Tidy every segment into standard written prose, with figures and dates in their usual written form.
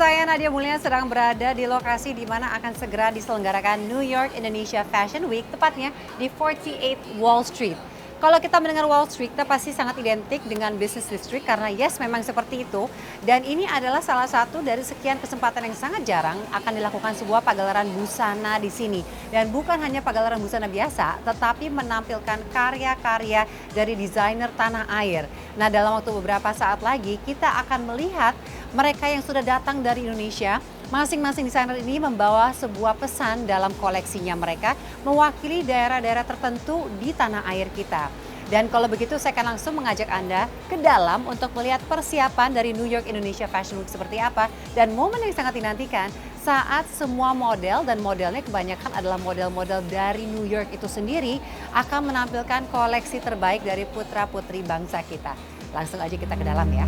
Saya Nadia Mulia sedang berada di lokasi di mana akan segera diselenggarakan New York Indonesia Fashion Week, tepatnya di 48 Wall Street. Kalau kita mendengar Wall Street, kita pasti sangat identik dengan business district karena yes memang seperti itu. Dan ini adalah salah satu dari sekian kesempatan yang sangat jarang akan dilakukan sebuah pagelaran busana di sini. Dan bukan hanya pagelaran busana biasa, tetapi menampilkan karya-karya dari desainer tanah air. Nah, dalam waktu beberapa saat lagi kita akan melihat mereka yang sudah datang dari Indonesia. Masing-masing desainer ini membawa sebuah pesan dalam koleksinya mereka mewakili daerah-daerah tertentu di tanah air kita. Dan kalau begitu saya akan langsung mengajak Anda ke dalam untuk melihat persiapan dari New York Indonesia Fashion Week seperti apa. Dan momen yang sangat dinantikan saat semua model, dan modelnya kebanyakan adalah model-model dari New York itu sendiri, akan menampilkan koleksi terbaik dari putra-putri bangsa kita. Langsung aja kita ke dalam ya.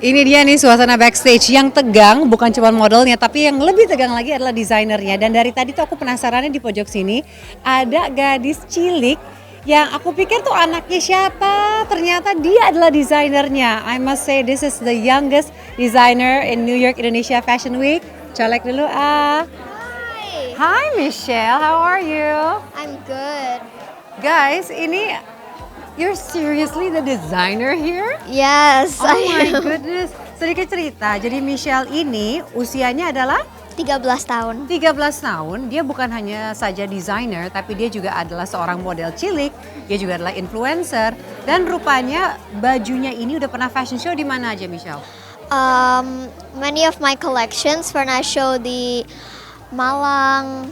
Ini dia nih suasana backstage yang tegang, bukan cuma modelnya tapi yang lebih tegang lagi adalah desainernya. Dan dari tadi tuh aku penasarannya di pojok sini ada gadis cilik yang aku pikir tuh anaknya siapa, ternyata dia adalah desainernya. I must say this is the youngest designer in New York Indonesia Fashion Week. Colek dulu ah. Hi Michelle, how are you? I'm good. Guys, ini you're seriously the designer here? Yes, Oh I my am. goodness. Sedikit cerita, jadi Michelle ini usianya adalah 13 tahun. 13 tahun. Dia bukan hanya saja desainer, tapi dia juga adalah seorang model cilik. Dia juga adalah influencer. Dan rupanya bajunya ini udah pernah fashion show di mana aja Michelle? Many of my collections pernah show di Malang,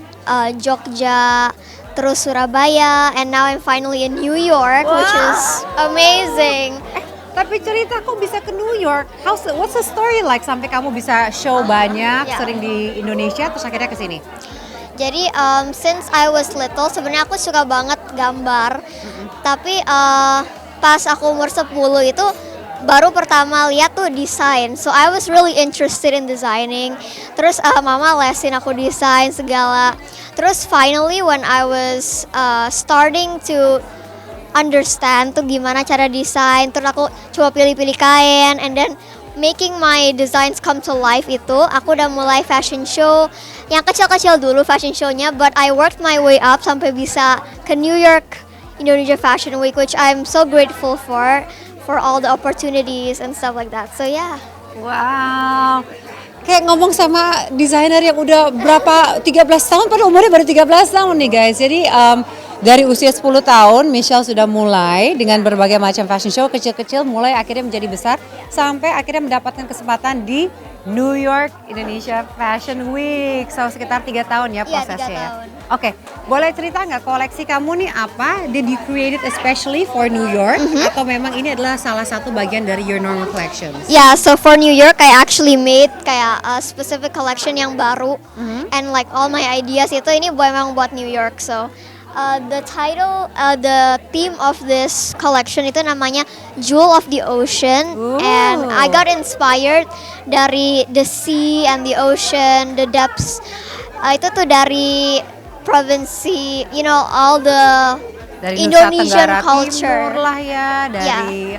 Jogja, terus Surabaya, and now I'm finally in New York, which is amazing. Tapi cerita kok bisa ke New York? What's the story like sampai kamu bisa show banyak, yeah. sering di Indonesia, terus akhirnya ke sini? Jadi since I was little, sebenarnya aku suka banget gambar. Tapi pas aku umur 10 itu baru pertama lihat tuh desain. So I was really interested in designing. Terus mama lesin aku desain segala. Terus finally when I was starting to understand tuh gimana cara desain, terus aku coba pilih-pilih kain, and then making my designs come to life itu, aku udah mulai fashion show. Yang kecil-kecil dulu fashion show-nya, but I worked my way up sampai bisa ke New York Indonesia Fashion Week, which I'm so grateful for all the opportunities and stuff like that. So yeah. Wow. Kayak ngomong sama desainer yang udah berapa 13 tahun, pada umurnya baru 13 tahun nih guys. Jadi dari usia 10 tahun Michelle sudah mulai dengan berbagai macam fashion show kecil-kecil, mulai akhirnya menjadi besar sampai akhirnya mendapatkan kesempatan di New York Indonesia Fashion Week. So sekitar 3 tahun ya prosesnya ya. Oke, boleh cerita nggak koleksi kamu nih apa? Did you create it especially for New York atau memang ini adalah salah satu bagian dari your normal collections? Yeah, so for New York I actually made kayak a specific collection yang baru, and like all my ideas itu ini memang buat New York. So the theme of this collection itu namanya Jewel of the Ocean. Ooh. And I got inspired dari the sea and the ocean, the depths. Itu tuh dari provinsi, you know, all the dari Indonesian Nusa Tenggara culture. Timur lah ya, dari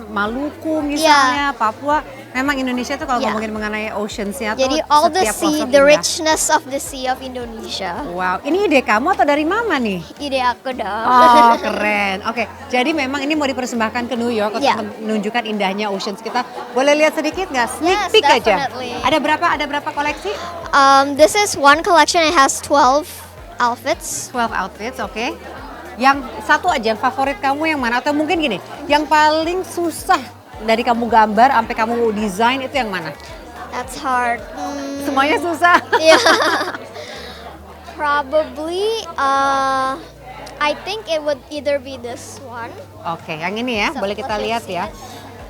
Maluku misalnya, Papua. Memang Indonesia tuh kalau ngomongin mengenai oceans-nya tuh jadi all the setiap sea, pelosok the indah. richness of the sea of Indonesia. Wow, ini ide kamu atau dari mama nih? Ide aku dong. Oh keren. Oke, jadi memang ini mau dipersembahkan ke New York untuk Yeah. menunjukkan indahnya oceans kita. Boleh lihat sedikit nggak? Sneak Yes, peek aja. definitely. Ada berapa koleksi? This is one collection. It has 12 outfits. 12 outfits, oke. Yang satu aja, yang favorit kamu yang mana? Atau mungkin gini, yang paling susah dari kamu gambar sampai kamu desain itu yang mana? That's hard. Semuanya susah. Yeah. Probably, I think it would either be this one. Oke, yang ini ya, So, boleh kita let's lihat see. ya.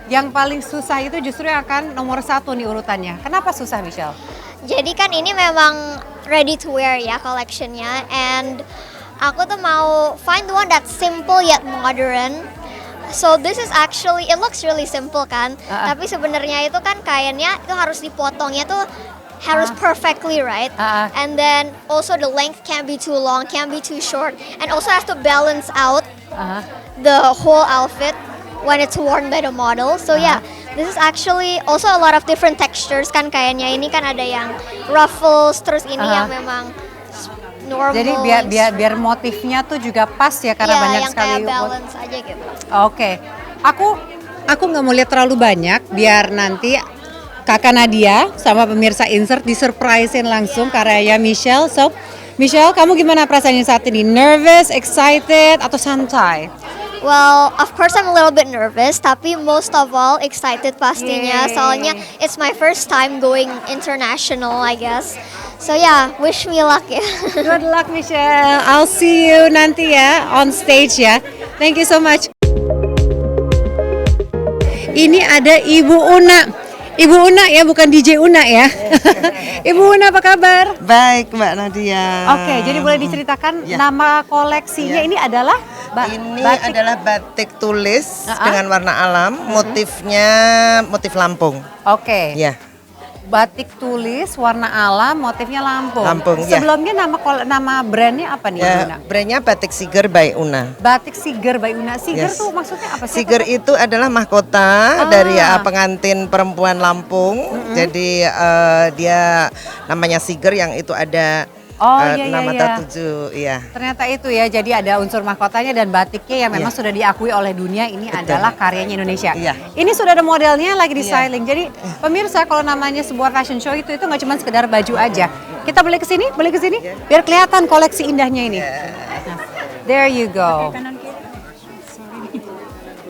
Yang paling susah itu justru yang akan nomor 1 nih urutannya. Kenapa susah Michelle? Jadi kan ini memang ready to wear ya collectionnya, and aku tuh mau find the one that's simple yet modern. So this is actually, it looks really simple kan, tapi sebenarnya itu kan kainnya itu harus dipotongnya tuh harus perfectly right. Ah. And then also the length can't be too long, can't be too short, and also has to balance out Uh-huh. the whole outfit when it's worn by the model. So yeah, this is actually also a lot of different textures kan kayaknya. Ini kan ada yang ruffles, terus ini yang memang normal. Jadi biar motifnya tuh juga pas ya karena Iya, banyak yang sekali. kayak balance aja gitu. Oke. Aku nggak mau lihat terlalu banyak biar nanti Kakak Nadia sama pemirsa insert disurprisein langsung karyanya Michelle. So, Michelle, kamu gimana perasaannya saat ini? Nervous, excited, atau santai? Well, of course I'm a little bit nervous, tapi most of all excited pastinya. Yay. Soalnya it's my first time going international, I guess. So yeah, wish me luck ya. Good luck, Michelle. I'll see you nanti ya on stage ya. Thank you so much. Ini ada Ibu Una. Ibu Una ya, bukan DJ Una ya. Ibu Una, apa kabar? Baik, Mbak Nadia. Oke, jadi boleh diceritakan Ya. nama koleksinya ini adalah Ini batik. adalah batik tulis Uh-uh. dengan warna alam, motifnya motif Lampung. Oke. Ya, Batik tulis warna alam, motifnya Lampung. Lampung, ya. Sebelumnya nama brandnya apa nih, Ibu Una? ya brandnya Batik Siger by Una. Batik Siger by Una. Siger Yes. tuh maksudnya apa sih? Siger itu adalah mahkota dari pengantin perempuan Lampung. Jadi dia namanya Siger yang itu ada Iya, nama iya. tertuju. Iya. Ternyata itu ya, jadi ada unsur mahkotanya dan batiknya yang memang Iya. sudah diakui oleh dunia ini Betul. adalah karyanya Indonesia. Iya. Ini sudah ada modelnya lagi di Iya. styling. Jadi pemirsa, kalau namanya sebuah fashion show itu nggak cuma sekedar baju aja. Kita beli ke sini, biar kelihatan koleksi indahnya ini. Nah, there you go.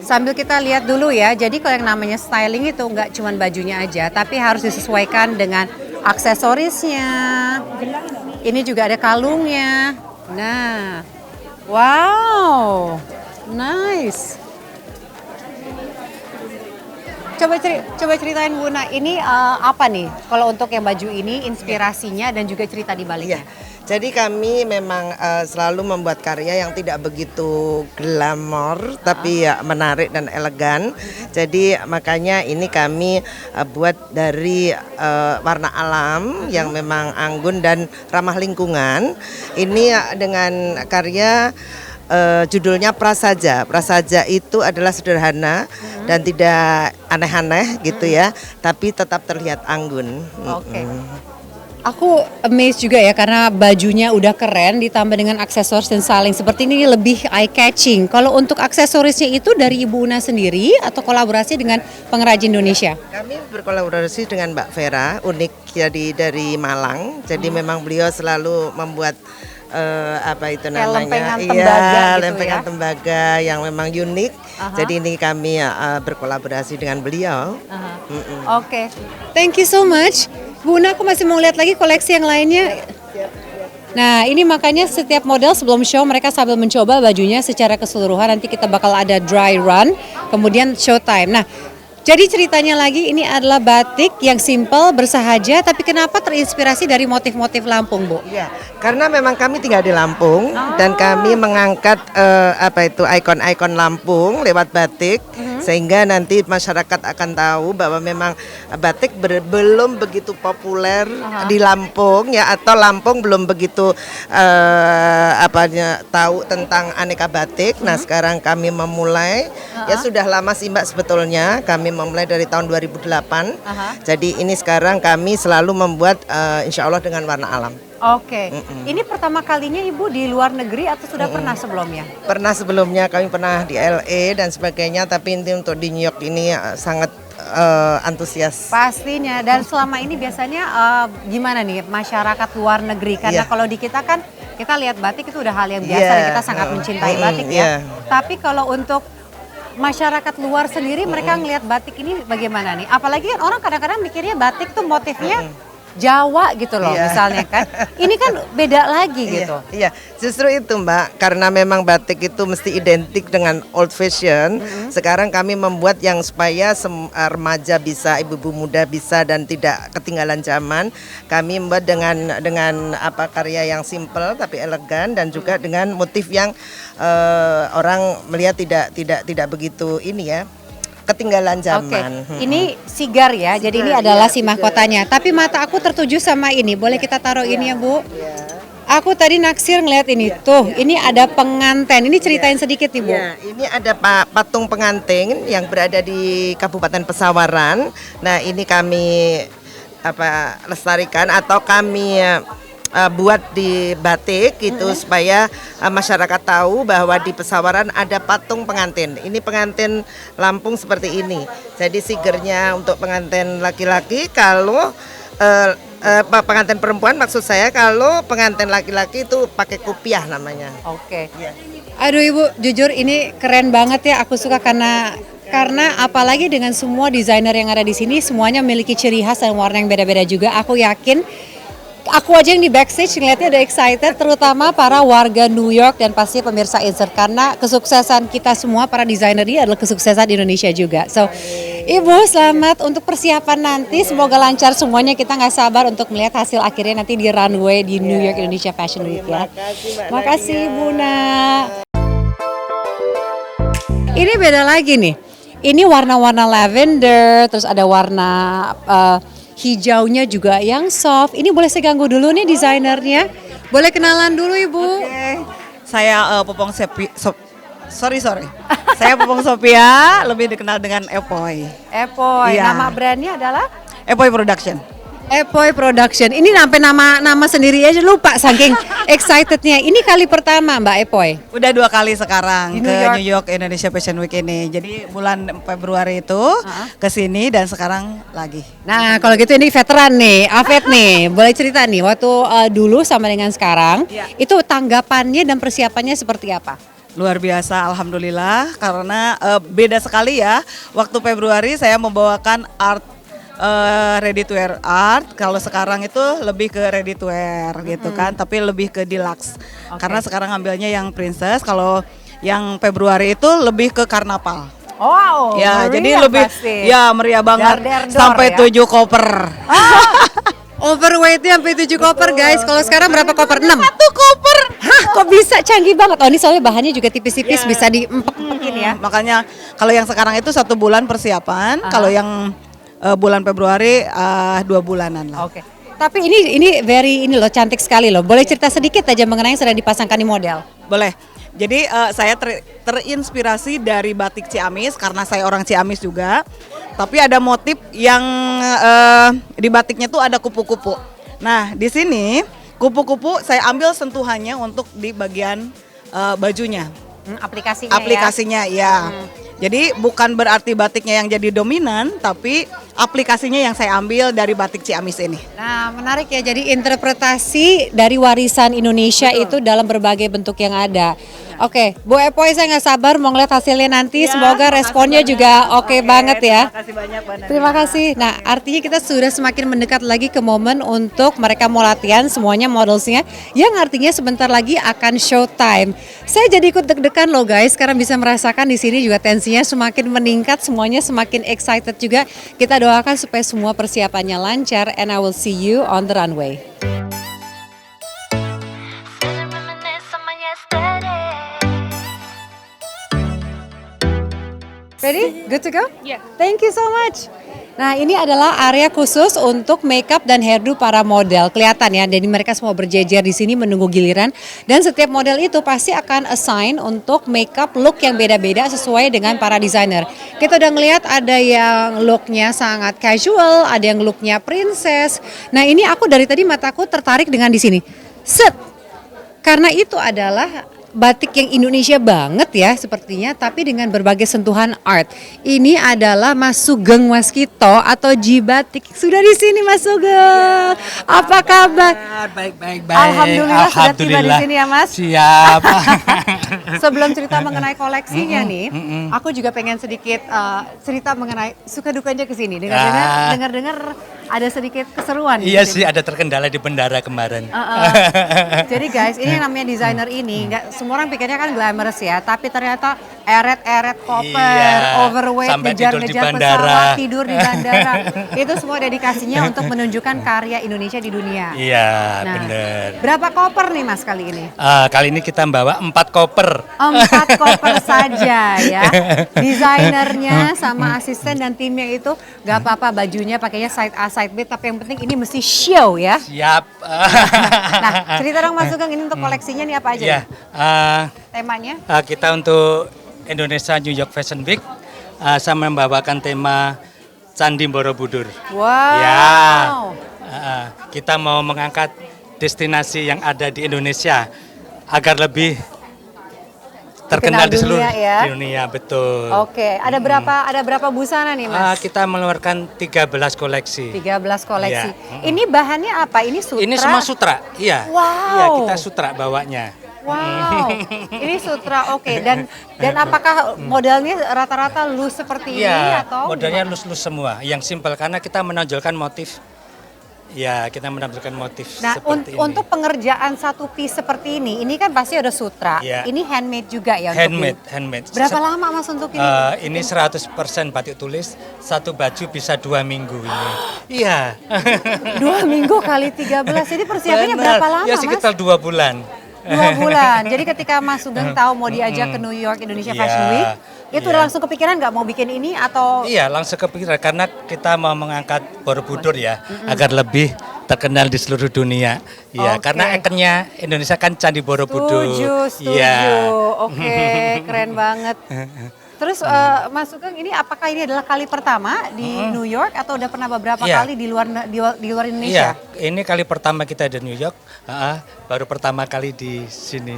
Sambil kita lihat dulu ya, jadi kalau yang namanya styling itu nggak cuma bajunya aja, tapi harus disesuaikan dengan aksesorisnya. Ini juga ada kalungnya. Nah, wow, nice. Coba ceritain Bu Una, ini apa nih? Kalau untuk yang baju ini, inspirasinya dan juga cerita di baliknya. Iya. Jadi kami memang selalu membuat karya yang tidak begitu glamor, tapi ya menarik dan elegan. Jadi makanya ini kami buat dari warna alam yang memang anggun dan ramah lingkungan. Ini dengan karya judulnya Prasaja. Prasaja itu adalah sederhana dan tidak aneh-aneh gitu ya, tapi tetap terlihat anggun. Oke. Aku amazed juga ya karena bajunya udah keren ditambah dengan aksesoris dan saling seperti ini lebih eye catching. Kalau untuk aksesorisnya itu dari Ibu Una sendiri atau kolaborasi dengan pengrajin Indonesia? Kami berkolaborasi dengan Mbak Vera, unik jadi dari Malang. Jadi memang beliau selalu membuat apa itu Kayak namanya? lempengan tembaga gitu lempengan ya? tembaga yang memang unik. Jadi ini kami berkolaborasi dengan beliau. Oke, thank you so much. Bu Una, aku masih mau lihat lagi koleksi yang lainnya. Nah, ini makanya setiap model sebelum show mereka sambil mencoba bajunya secara keseluruhan. Nanti kita bakal ada dry run, kemudian showtime. Nah, jadi ceritanya lagi ini adalah batik yang simple, bersahaja, tapi kenapa terinspirasi dari motif-motif Lampung, Bu? Iya, karena memang kami tinggal di Lampung dan kami mengangkat apa itu ikon-ikon Lampung lewat batik sehingga nanti masyarakat akan tahu bahwa memang batik belum begitu populer di Lampung ya, atau Lampung belum begitu tahu tentang aneka batik. Nah, sekarang kami memulai ya sudah lama sih Mbak sebetulnya. Kami memulai dari tahun 2008. Jadi ini sekarang kami selalu membuat insya Allah dengan warna alam. Oke, ini pertama kalinya Ibu di luar negeri atau sudah pernah sebelumnya? Pernah sebelumnya, kami pernah di LA dan sebagainya, tapi ini untuk di New York ini sangat antusias. Pastinya, dan selama ini biasanya gimana nih masyarakat luar negeri? Karena Iya. kalau di kita kan, kita lihat batik itu udah hal yang biasa Iya. dan kita sangat mencintai batik ya. Iya. Tapi kalau untuk masyarakat luar sendiri, mereka ngelihat batik ini bagaimana nih? Apalagi kan orang kadang-kadang mikirnya batik tuh motifnya Jawa gitu loh Iya. misalnya kan. Ini kan beda lagi gitu. Iya, justru itu Mbak, karena memang batik itu mesti identik dengan old fashion. Sekarang kami membuat yang supaya remaja bisa, ibu-ibu muda bisa dan tidak ketinggalan zaman. Kami membuat dengan apa karya yang simple tapi elegan dan juga dengan motif yang orang melihat tidak begitu ini ya. ketinggalan Oke, zaman. ini sigar ya, jadi ini adalah si mahkotanya. Tapi mata aku tertuju sama ini, boleh kita taruh ini ya Bu? Aku tadi naksir ngeliat ini, tuh ini ada pengantin, ini ceritain sedikit nih Bu. Ya, ini ada patung pengantin yang berada di Kabupaten Pesawaran. Nah, ini kami lestarikan atau kami buat di batik gitu supaya masyarakat tahu bahwa di Pesawaran ada patung pengantin. Ini pengantin Lampung seperti ini. Jadi sigernya untuk pengantin laki-laki, kalau pengantin perempuan maksud saya, kalau pengantin laki-laki itu pakai kupiah namanya. Oke. Aduh Ibu, jujur ini keren banget ya. Aku suka karena apalagi dengan semua desainer yang ada di sini semuanya memiliki ciri khas dan warna yang beda-beda juga. Aku yakin aku aja yang di backstage ngeliatnya udah excited, terutama para warga New York dan pasti pemirsa Insert, karena kesuksesan kita semua para desainer ini adalah kesuksesan Indonesia juga. So, Ibu selamat untuk persiapan nanti, semoga lancar semuanya. Kita nggak sabar untuk melihat hasil akhirnya nanti di runway di New York Indonesia Fashion Week ya. Makasih Bu Na. Ini beda lagi nih. Ini warna-warna lavender, terus ada warna hijaunya juga yang soft. Ini boleh saya ganggu dulu nih desainernya. Boleh kenalan dulu Ibu. Oke. Saya Popong sorry. Saya Popong Sophia, lebih dikenal dengan Epoy. Epoy. Iya. Nama brandnya adalah Epoy Production. Epoy Production. Ini sampai nama sendiri aja lupa saking excitednya. Ini kali pertama Mbak Epoy. Udah 2 kali sekarang Di ke New York. New York Indonesia Fashion Week ini. Jadi bulan Februari itu ke sini dan sekarang lagi. Nah kalau gitu ini veteran nih, Afet nih. Boleh cerita nih waktu dulu sama dengan sekarang, Iya. itu tanggapannya dan persiapannya seperti apa? Luar biasa, alhamdulillah, karena beda sekali ya. Waktu Februari saya membawakan art ready to wear art, kalau sekarang itu lebih ke ready to wear gitu kan, tapi lebih ke deluxe. Karena sekarang ambilnya yang princess, kalau yang Februari itu lebih ke karnaval. Wow, Ya, meriah jadi lebih pasti. ya meriah banget Dar-der-dor sampai ya. 7 koper. Overweightnya sampai 7 koper guys. Kalau sekarang berapa koper? 6? 1 koper. Hah kok bisa, canggih banget. Oh ini soalnya bahannya juga tipis-tipis, bisa diempek-empekin ya. Makanya kalau yang sekarang itu 1 bulan persiapan, kalau yang bulan Februari 2 bulanan lah. Oke. Tapi ini ini loh cantik sekali loh. Boleh cerita sedikit aja mengenai yang sedang dipasangkan di model? Boleh. Jadi saya terinspirasi dari batik Ciamis karena saya orang Ciamis juga. Tapi ada motif yang di batiknya tuh ada kupu-kupu. Nah di sini kupu-kupu saya ambil sentuhannya untuk di bagian bajunya. Aplikasinya ya. Jadi bukan berarti batiknya yang jadi dominan, tapi aplikasinya yang saya ambil dari batik Ciamis ini. Nah menarik ya, jadi interpretasi dari warisan Indonesia itu dalam berbagai bentuk yang ada. Oke, Bu Epoy saya nggak sabar mau ngeliat hasilnya nanti, semoga responnya juga oke banget ya. Terima kasih banyak Mbak Nana. Terima kasih. Nah, artinya kita sudah semakin mendekat lagi ke momen untuk mereka mau latihan semuanya modelsnya, yang artinya sebentar lagi akan showtime. Saya jadi ikut deg-degan loh guys, karena bisa merasakan di sini juga tensinya semakin meningkat, semuanya semakin excited juga. Kita doakan supaya semua persiapannya lancar, and I will see you on the runway. Ready? Good to go? Yeah. Thank you so much. Nah ini adalah area khusus untuk makeup dan hairdo para model. Kelihatan ya, jadi mereka semua berjejer di sini menunggu giliran. Dan setiap model itu pasti akan assign untuk makeup look yang beda-beda sesuai dengan para desainer. Kita udah ngelihat ada yang looknya sangat casual, ada yang looknya princess. Nah ini aku dari tadi mataku tertarik dengan di sini. Set, karena itu adalah batik yang Indonesia banget ya sepertinya, tapi dengan berbagai sentuhan art. Ini adalah Mas Sugeng Waskito atau Ji Batik. Sudah di sini Mas Sugeng. Apa kabar? Baik. Alhamdulillah sudah tiba di sini ya Mas. Siap. Sebelum cerita mengenai koleksinya nih, aku juga pengen sedikit cerita mengenai suka dukanya ke sini. Dengar-dengar ada sedikit keseruan. Iya di sih, sini. ada terkendala di bandara kemarin. Jadi guys, ini yang namanya desainer ini, nggak semua orang pikirnya kan glamorous ya, tapi ternyata eret-eret koper, Iya, overweight, sampai tidur di ngejar-ngejar bandara. pesawat, tidur di bandara. Itu semua dedikasinya untuk menunjukkan karya Indonesia di dunia. Iya, Nah, bener. berapa koper nih Mas kali ini? Kali ini kita bawa 4 koper. 4 koper saja ya. Desainernya sama asisten dan timnya itu gak apa-apa bajunya pakainya side A side B, tapi yang penting ini mesti show ya. Siap. Nah, cerita dong Mas Sugeng, ini untuk koleksinya nih apa aja? Ya, nih? Temanya? kita untuk Indonesia New York Fashion Week saya membawakan tema Candi Borobudur. Wow. Ya, kita mau mengangkat destinasi yang ada di Indonesia agar lebih terkenal Dikenal di seluruh dunia ya? dunia, betul. Oke, ada berapa busana nih Mas? Kita mengeluarkan 13 koleksi. 13 koleksi. Iya. Ini bahannya apa? Ini sutra? Ini semua sutra, iya. Wow. Iya, kita sutra bawanya. Wow, ini sutra, oke. Dan apakah modelnya rata-rata loose seperti ini Iya, atau? modelnya gimana? lus-lus semua, yang simpel karena kita menonjolkan motif. Ya, kita menampilkan motif Nah, seperti ini. untuk pengerjaan satu piece seperti ini kan pasti ada sutra. Iya. Ini handmade juga ya? handmade. Berapa lama Mas untuk ini? Ini 100% batik tulis, satu baju bisa 2 minggu ini. Iya. 2 minggu kali 13, jadi persiapannya Benar. berapa lama Ya Mas? sekitar 2 bulan. 2 bulan. Jadi ketika Mas Sugeng tahu mau diajak ke New York Indonesia Iya, Fashion Week, itu iya. udah langsung kepikiran nggak mau bikin ini atau? Iya, langsung kepikiran karena kita mau mengangkat Borobudur ya, agar lebih terkenal di seluruh dunia. Iya, Oke. karena ikonnya Indonesia kan Candi Borobudur. Setuju. Iya. Oke, keren banget. Terus Mas Sugeng, ini apakah ini adalah kali pertama di New York atau udah pernah beberapa Iya. kali di luar Indonesia? Iya, ini kali pertama kita di New York, baru pertama kali di sini.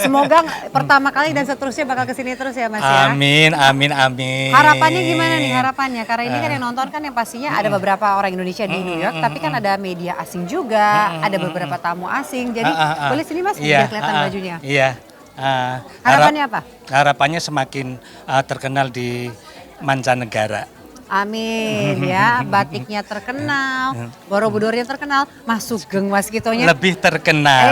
Semoga pertama kali dan seterusnya bakal kesini terus ya Mas ya. Amin, amin, amin. Harapannya gimana nih harapannya? Karena ini kan yang nonton kan yang pastinya ada beberapa orang Indonesia di New York, tapi kan ada media asing juga, ada beberapa tamu asing. Jadi boleh sini Mas, biar kelihatan bajunya. Iya. Harapannya apa? Harapannya semakin terkenal di mancanegara. Amin ya, batiknya terkenal, Borobudurnya terkenal, Mas Sugeng Waskitonya. Lebih terkenal.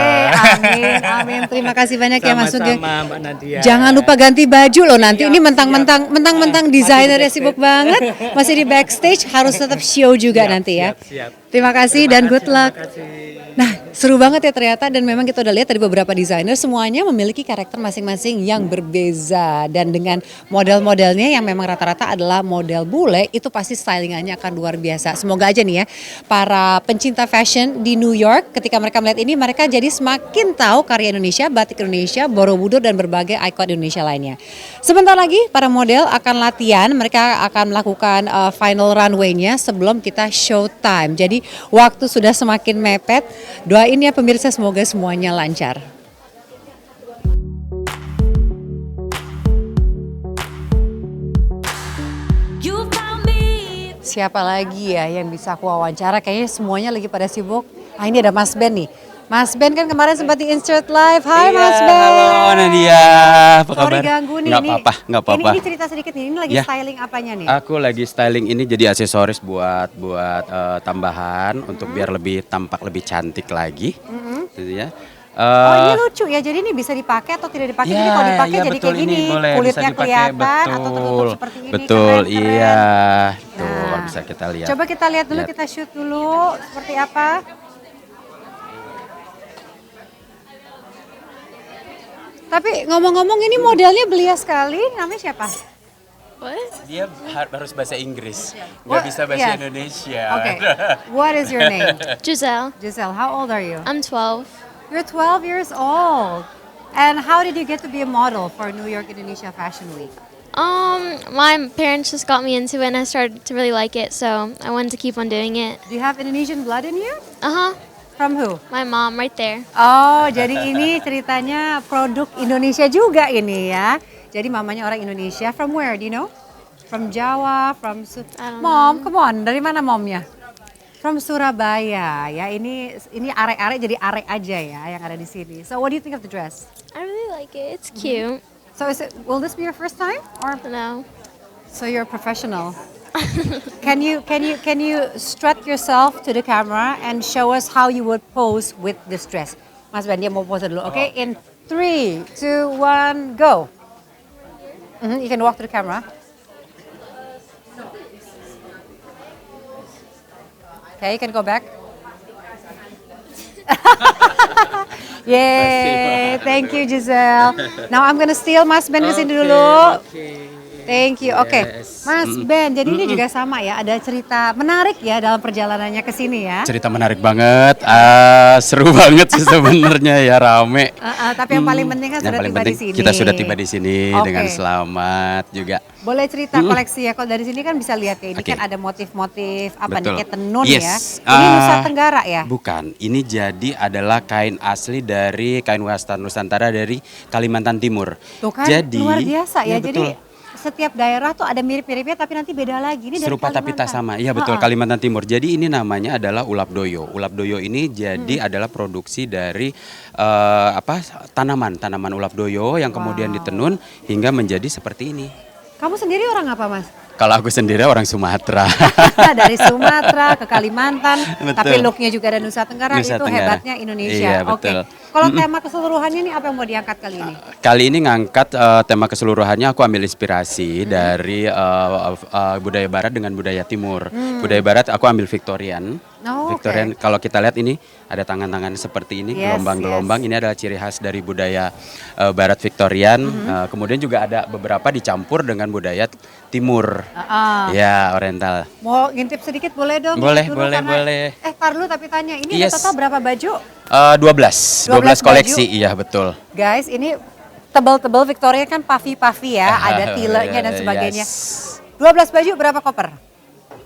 Amin. Terima kasih banyak ya Mas Sugeng. Sama-sama, Mbak Nadia. Jangan lupa ganti baju loh nanti. Ini Siap, mentang-mentang desainernya sibuk banget, masih di backstage harus tetap show juga nanti ya. Siap. Terima kasih dan good luck. Terima kasih. Nah, seru banget ya ternyata dan memang kita udah lihat dari beberapa desainer semuanya memiliki karakter masing-masing yang berbeza dan dengan model-modelnya yang memang rata-rata adalah model bule, itu pasti stylingannya akan luar biasa. Semoga aja nih ya para pencinta fashion di New York ketika mereka melihat ini mereka jadi semakin tahu karya Indonesia, batik Indonesia, Borobudur dan berbagai ikon Indonesia lainnya. Sebentar lagi para model akan latihan, mereka akan melakukan final runway-nya sebelum kita showtime. Jadi waktu sudah semakin mepet. Doain ya pemirsa semoga semuanya lancar. Siapa lagi ya yang bisa aku wawancara? Kayaknya semuanya lagi pada sibuk. Ah ini ada Mas Ben nih. Mas Ben kan kemarin sempat di Insert Live. Hai Mas Ben. Halo Nadia, apa kabar? Sorry ganggu nih. Nggak apa-apa. Ini cerita sedikit nih. Ini lagi Ya. styling apanya nih? Aku lagi styling ini jadi aksesoris buat tambahan untuk biar lebih tampak lebih cantik lagi, gitu ya. Oh ini lucu ya, jadi ini bisa dipakai atau tidak dipakai? Jadi kalau dipakai jadi betul, kayak gini, ini boleh, kulitnya bisa dipakai, kelihatan atau tertutup seperti ini. betul, keren, keren. iya, tuh Nah, bisa kita lihat. Coba kita lihat dulu, Lihat. kita shoot dulu seperti apa. Tapi ngomong-ngomong ini modelnya belia sekali, namanya siapa? Dia harus bahasa Inggris, What? nggak bisa bahasa Yeah. Indonesia. Okay, what is your name? Giselle, Giselle, how old are you? I'm 12. You're 12 years old. And how did you get to be a model for New York Indonesia Fashion Week? My parents just got me into it and I started to really like it, so I wanted to keep on doing it. Do you have Indonesian blood in you? Uh-huh, From who? my mom right there. Oh, jadi ini ceritanya produk Indonesia juga ini ya. Jadi mamanya orang Indonesia. From where? Do you know? From Jawa, from I don't Mom, come on. Dari mana momnya? From Surabaya. Ya, ini arek-arek jadi arek aja ya yang ada di sini. So, what do you think of the dress? I really like it. It's cute. So, will this be your first time or No. so you're a professional? Can you strut yourself to the camera and show us how you would pose with this dress? Mas Ben dia mau pose dulu. Oke, in 3, 2, 1, go. You can walk to the camera. Okay, you can go back. Yay, thank you Giselle. Now I'm gonna steal Mas Ben kesini dulu. Thank you. Oke, Mas Ben. Jadi ini juga sama ya. Ada cerita menarik ya dalam perjalanannya ke sini ya. Cerita menarik banget, seru banget sih sebenarnya ya, rame. Tapi yang paling penting kan Yang sudah paling tiba penting di sini. kita sudah tiba di sini Oke. dengan selamat juga. Boleh cerita koleksi ya. Kalau dari sini kan bisa lihat ya. Ini Oke. kan ada motif-motif apa nih Betul. kayak tenun Yes. ya. Ini Nusa Tenggara ya. Bukan, ini jadi adalah kain asli dari kain wastan Nusantara dari Kalimantan Timur. Tuh kan Jadi luar biasa ya. Jadi betul. setiap daerah tuh ada mirip-miripnya tapi nanti beda lagi. Ini dari Serupa tapi tak Kalimantan. sama. Iya betul, Kalimantan Timur. Jadi ini namanya adalah ulap doyo. Ulap doyo ini jadi adalah produksi dari tanaman ulap doyo yang kemudian ditenun hingga menjadi seperti ini. Kamu sendiri orang apa Mas? Kalau aku sendiri orang Sumatera. Dari Sumatera ke Kalimantan, Betul. tapi looknya juga ada Nusa Tenggara, Nusa itu Tenggara. hebatnya Indonesia. Iya, Oke. betul. Kalau tema keseluruhannya nih apa yang mau diangkat kali ini? Kali ini ngangkat tema keseluruhannya aku ambil inspirasi dari budaya barat dengan budaya timur. Budaya barat aku ambil Victorian. Oh, oke. Victorian kalau kita lihat ini ada tangan-tangan seperti ini, Yes, gelombang-gelombang. Ini adalah ciri khas dari budaya barat Victorian. Kemudian juga ada beberapa dicampur dengan budaya timur. Ya, oriental. Mau ngintip sedikit boleh dong? Boleh, Dulu boleh, karena- boleh. Tar dulu tapi tanya, ini Yes. ada total berapa baju? 12 12 koleksi, baju. iya betul. Guys, ini tebal-tebal Victoria kan puffy-puffy ya, ada tilenya dan sebagainya. Yes. 12 baju berapa koper?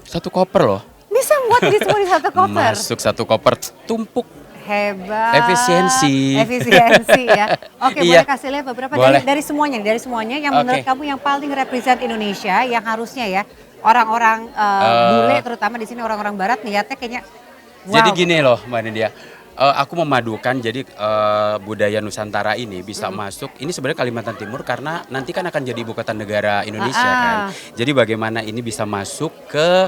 Satu koper loh. Bisa muat ini semua di satu koper. Masuk satu koper tumpuk. Hebat. Efisiensi. Efisiensi ya. Oke, Iya. boleh kasih lihat beberapa Boleh. dari semuanya, dari semuanya yang menurut Oke. kamu yang paling represent Indonesia, yang harusnya ya orang-orang bule terutama di sini orang-orang barat lihatnya kayaknya wow. Jadi gini loh Mbak Nidia, aku memadukan jadi budaya Nusantara ini bisa masuk, ini sebenarnya Kalimantan Timur karena nanti kan akan jadi ibu kota negara Indonesia kan. Jadi bagaimana ini bisa masuk ke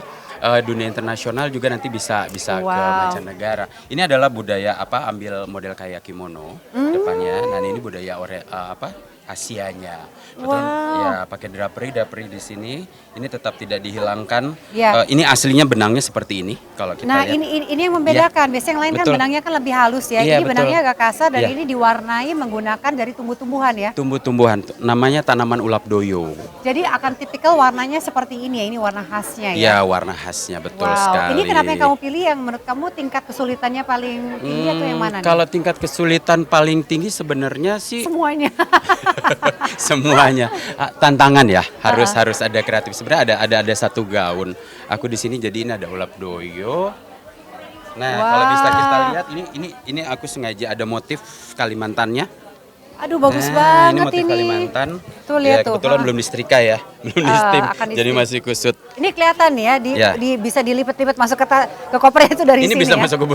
dunia internasional juga nanti bisa ke Wow. mancanegara. Ini adalah budaya ambil model kayak kimono depannya. Nah ini budaya Asianya. Betul. Wow. Ya, pakai drapery di sini. Ini tetap tidak dihilangkan. Ya. Ini aslinya benangnya seperti ini kalau kita Nah lihat. ini yang membedakan. Biasanya yang lain kan Betul. benangnya kan lebih halus ya. Iya, Ini betul. benangnya agak kasar dan Iya. ini diwarnai menggunakan dari tumbuh-tumbuhan ya. Tumbuh-tumbuhan, namanya tanaman ulap doyo. Jadi akan tipikal warnanya seperti ini ya. Ini warna khasnya ya. Ya, warna khasnya betul sekali. Ini kenapa yang kamu pilih yang menurut kamu tingkat kesulitannya paling tinggi atau yang mana nih? Kalau tingkat kesulitan paling tinggi sebenarnya sih Semuanya. semuanya. Tantangan ya, harus ada kreatif. Sebenarnya ada satu gaun. Aku di sini jadi ini ada ulap doyo. Nah, kalau bisa kita lihat ini aku sengaja ada motif Kalimantannya. Aduh bagus Ini banget motif ini. Kalimantan. Tuh lihat tuh. Kebetulan belum disetrika ya, belum di steam. akan di Jadi steam. masih kusut. Ini kelihatan ya, Ya. bisa dilipat-lipat masuk ke kopernya itu dari Ini sini bisa ya. masuk ke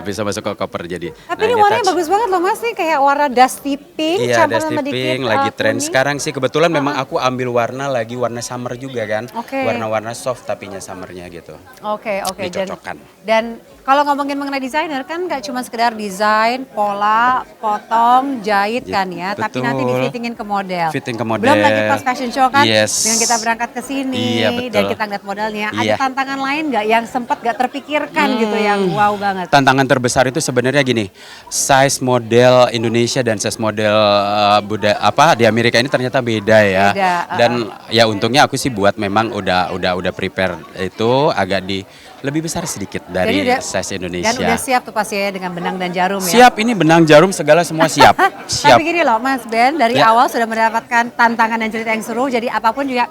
bisa masuk ke koper jadi. Tapi ini warnanya bagus banget loh Mas, nih kayak warna dusty pink Iya, campur dusty sama dikit pink lagi tren kuning. sekarang sih. Kebetulan memang aku ambil warna summer juga kan. Oke. Warna-warna soft tapinya summernya gitu. Oke. Dicocokkan. Dan kalau ngomongin mengenai desainer kan nggak cuma sekedar desain, pola, potong, jahit kan ya, tapi nanti Betul. di-fittingin ke model. Fitting ke model. Belum lagi pas fashion show kan, Yes. dengan kita berangkat ke sini Iya, betul. dan kita ngeliat modelnya. Ada Iya. tantangan lain nggak yang sempat nggak terpikirkan gitu yang wow banget? Tantangan terbesar itu sebenarnya gini, size model Indonesia dan size model di Amerika ini ternyata beda ya. Beda, Dan ya untungnya aku sih buat memang udah prepare itu agak lebih besar sedikit dari Jadi size Indonesia. Dan udah siap tuh pasti ya dengan benang dan jarum ya. Siap, ini benang jarum segala semua siap. Siap. Tapi gini loh Mas Ben, dari Ya. awal sudah mendapatkan tantangan dan cerita yang seru, jadi apapun juga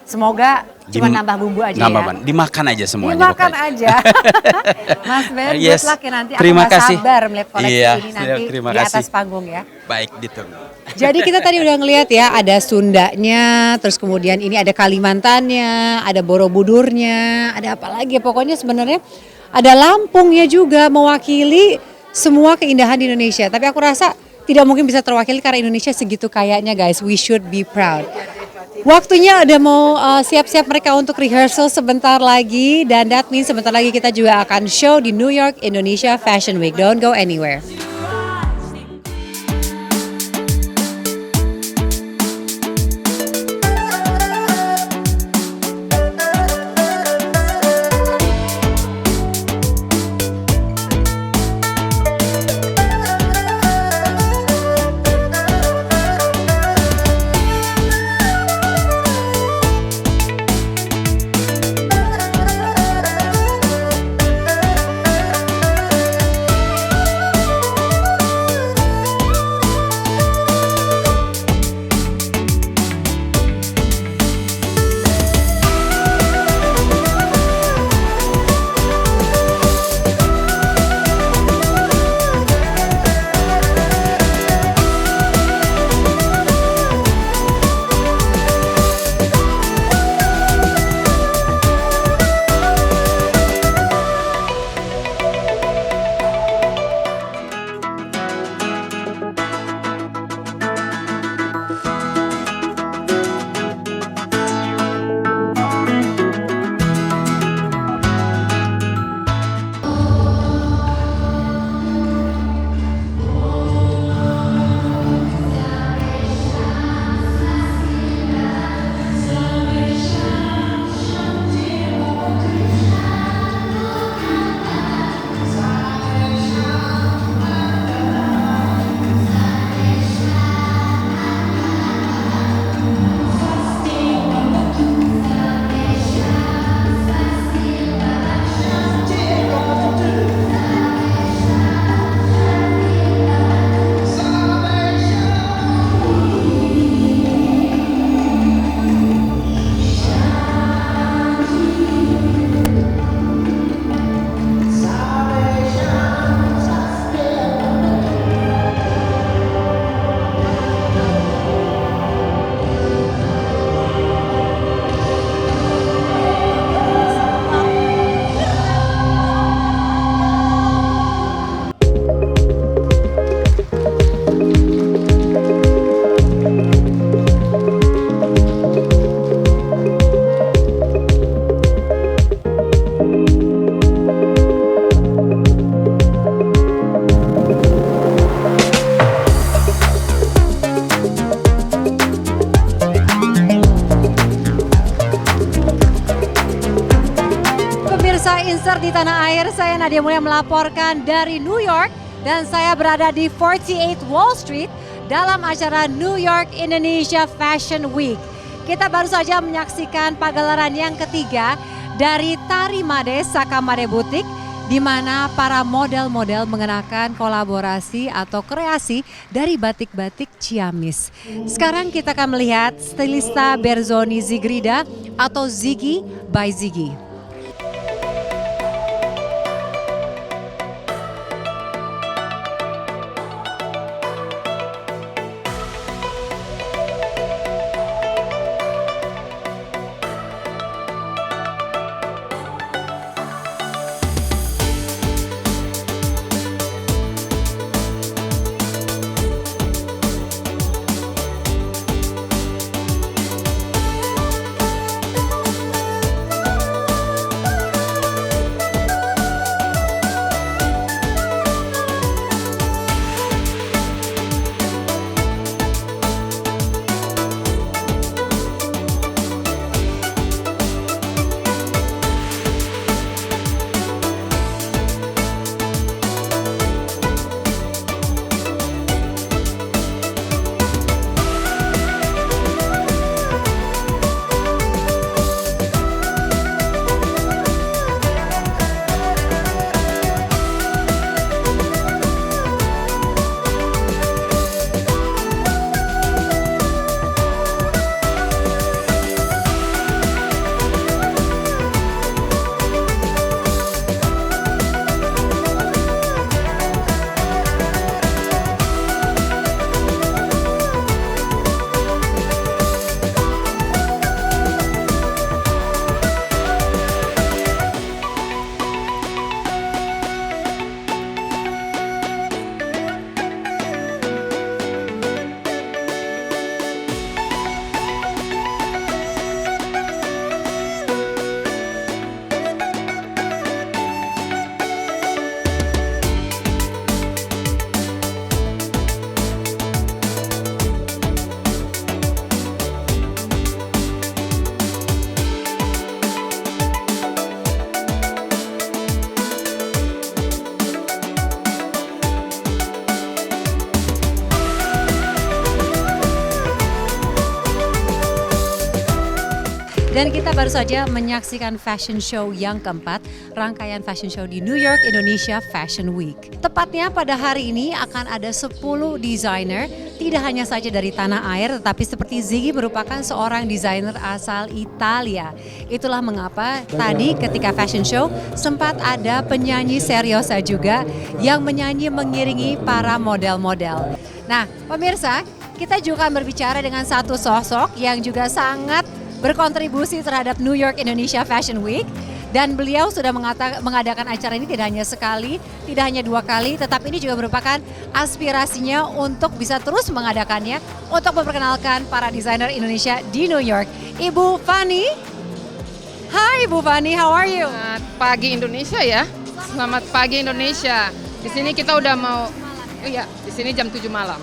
semoga cuma nambah bumbu aja Nambah, ya. Ban. Dimakan aja semuanya. Dimakan pokoknya. aja. Mas Ben, Yes. good luck ya nanti. Terima aku nggak kasih. sabar melihat koleksi Iya, ini nanti terima di atas kasih. panggung ya. Baik, ditunggu. Jadi kita tadi udah ngelihat ya, ada Sundanya, terus kemudian ini ada Kalimantannya, ada Borobudurnya, ada apa lagi? Pokoknya sebenarnya ada Lampungnya juga mewakili semua keindahan di Indonesia. Tapi aku rasa tidak mungkin bisa terwakili karena Indonesia segitu kayanya guys. We should be proud. Waktunya udah mau siap-siap mereka untuk rehearsal sebentar lagi, dan that means sebentar lagi kita juga akan show di New York Indonesia Fashion Week. Don't go anywhere. Pemirsa Insert di tanah air, saya Nadia Mulya melaporkan dari New York dan saya berada di 48 Wall Street dalam acara New York Indonesia Fashion Week. Kita baru saja menyaksikan pagelaran yang ketiga dari Tari Made Sakamade Boutique, di mana para model-model mengenakan kolaborasi atau kreasi dari batik-batik Ciamis. Sekarang kita akan melihat stylista Berzoni Zigrida atau Ziggy by Ziggy. Dan kita baru saja menyaksikan fashion show yang keempat, rangkaian fashion show di New York, Indonesia Fashion Week. Tepatnya pada hari ini akan ada 10 desainer, tidak hanya saja dari tanah air, tetapi seperti Ziggy merupakan seorang desainer asal Italia. Itulah mengapa tadi ketika fashion show sempat ada penyanyi seriosa juga yang menyanyi mengiringi para model-model. Nah, pemirsa, kita juga akan berbicara dengan satu sosok yang juga sangat berkontribusi terhadap New York Indonesia Fashion Week, dan beliau sudah mengadakan acara ini tidak hanya sekali, tidak hanya 2 kali, tetapi ini juga merupakan aspirasinya untuk bisa terus mengadakannya untuk memperkenalkan para desainer Indonesia di New York. Ibu Fani. Hai Ibu Fani, how are you? Selamat pagi Indonesia ya. Selamat pagi Indonesia. Di sini kita udah mau, iya, di sini jam 7 malam.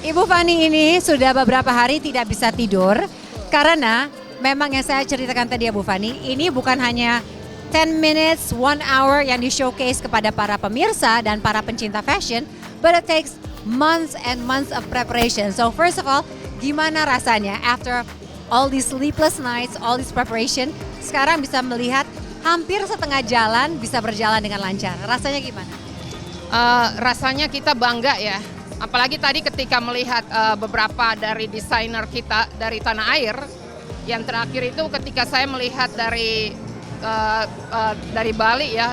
Ibu Fani ini sudah beberapa hari tidak bisa tidur karena memang yang saya ceritakan tadi ya Bu Fani, ini bukan hanya 10 minutes, 1 hour yang di-showcase kepada para pemirsa dan para pencinta fashion, but it takes months and months of preparation. So first of all, gimana rasanya after all these sleepless nights, all this preparation, sekarang bisa melihat hampir setengah jalan bisa berjalan dengan lancar. Rasanya gimana? Rasanya kita bangga ya. Apalagi tadi ketika melihat beberapa dari desainer kita dari tanah air, yang terakhir itu ketika saya melihat dari Bali ya,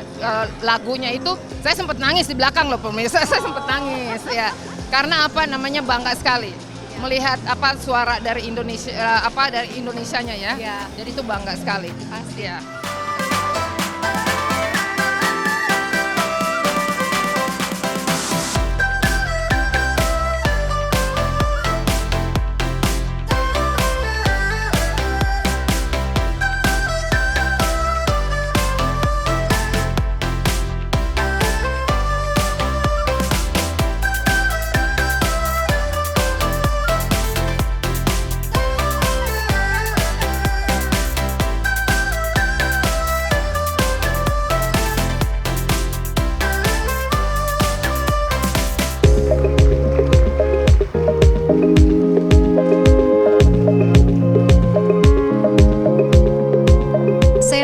lagunya itu saya sempat nangis di belakang loh pemirsa, saya sempat nangis ya. Karena apa namanya, bangga sekali melihat apa suara dari Indonesia, dari Indonesianya ya. Jadi itu bangga sekali. Pasti ya.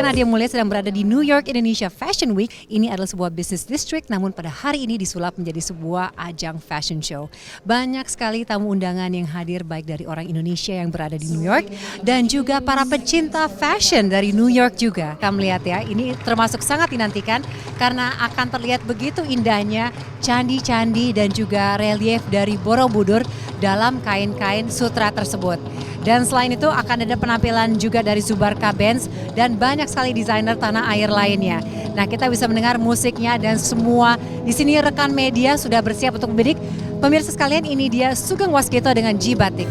Nadia Mulya sedang berada di New York Indonesia Fashion Week. Ini adalah sebuah business district, namun pada hari ini disulap menjadi sebuah ajang fashion show. Banyak sekali tamu undangan yang hadir, baik dari orang Indonesia yang berada di New York dan juga para pecinta fashion dari New York juga. Kita melihat ya, ini termasuk sangat dinantikan karena akan terlihat begitu indahnya candi-candi dan juga relief dari Borobudur dalam kain-kain sutra tersebut. Dan selain itu akan ada penampilan juga dari Zubarka Benz dan banyak sekali desainer tanah air lainnya. Nah, kita bisa mendengar musiknya dan semua di sini rekan media sudah bersiap untuk bidik. Pemirsa sekalian, ini dia Sugeng Waskito dengan G Batik.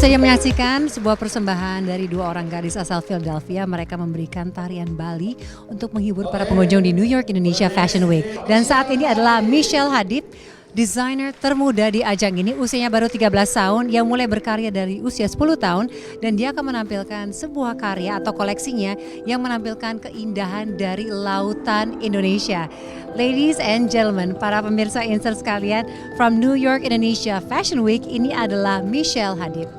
saja menyaksikan sebuah persembahan dari dua orang gadis asal Philadelphia. Mereka memberikan tarian Bali untuk menghibur para pengunjung di New York Indonesia Fashion Week. Dan saat ini adalah Michelle Hadid, desainer termuda di ajang ini, usianya baru 13 tahun, yang mulai berkarya dari usia 10 tahun, dan dia akan menampilkan sebuah karya atau koleksinya yang menampilkan keindahan dari lautan Indonesia. Ladies and gentlemen, para pemirsa Insert sekalian, from New York Indonesia Fashion Week, ini adalah Michelle Hadid.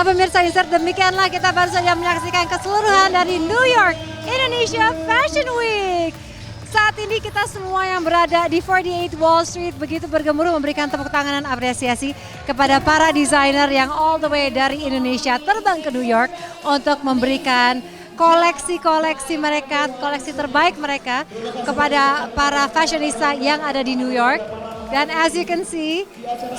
Ya pemirsa Insert, demikianlah kita baru saja menyaksikan keseluruhan dari New York Indonesia Fashion Week. Saat ini kita semua yang berada di 48 Wall Street begitu bergemuruh memberikan tepuk tangan dan apresiasi kepada para desainer yang all the way dari Indonesia terbang ke New York untuk memberikan koleksi-koleksi mereka, koleksi terbaik mereka kepada para fashionista yang ada di New York. Dan as you can see,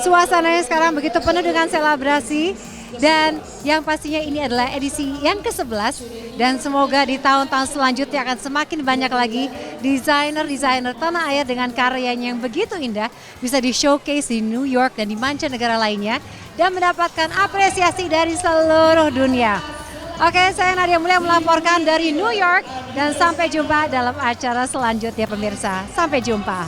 suasananya sekarang begitu penuh dengan selebrasi. Dan yang pastinya ini adalah edisi yang ke-11 dan semoga di tahun-tahun selanjutnya akan semakin banyak lagi desainer-desainer tanah air dengan karyanya yang begitu indah bisa di-showcase di New York dan di mancanegara lainnya dan mendapatkan apresiasi dari seluruh dunia. Oke, saya Nadia Mulia melaporkan dari New York dan sampai jumpa dalam acara selanjutnya pemirsa. Sampai jumpa.